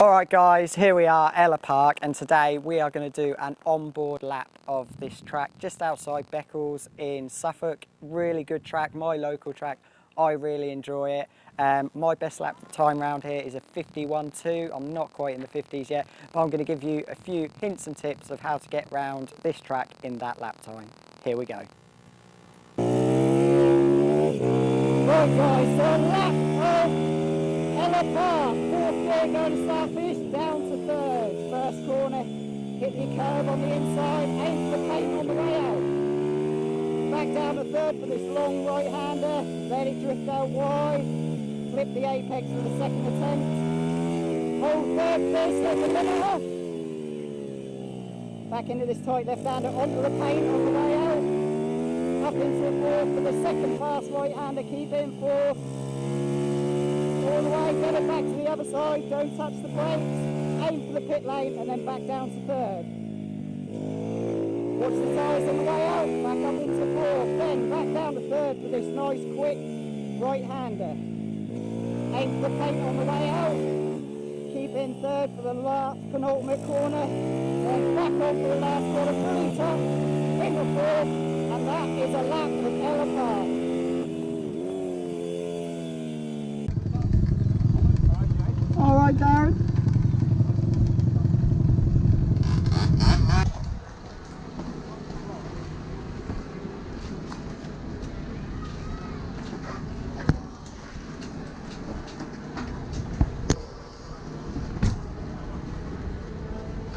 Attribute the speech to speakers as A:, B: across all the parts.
A: Alright guys, here we are, Ellough Park, and today we are going to do an onboard lap of this track just outside Beccles in Suffolk. Really good track, my local track. I really enjoy it. My best lap time round here is a 51.2. I'm not quite in the 50s yet, but I'm going to give you a few hints and tips of how to get round this track in that lap time. Here we go. Right guys, so lap of Ellough Park, fourth gear going to start finish, down to third. First corner, hit your curve on the inside, aim for the paint on the way out. Back down to third for this long right-hander, let it drift out wide, flip the apex for the second attempt. Hold third place, let the limiter. Back into this tight left-hander, onto the paint on the way out. Up into the fourth for the second pass right-hander, keep in fourth. All the way, get it back to the other side, don't touch the brakes, aim for the pit lane and then back down to third. Watch the tyres on the way out, back up into fourth, then back down to third for this nice quick right-hander. Aim for the paint on the way out, keep in third for the last penultimate corner, then back on for the last corner, fully top, in the fourth, and that is a lap of Ellough Park. All right, Darren.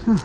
A: Huh.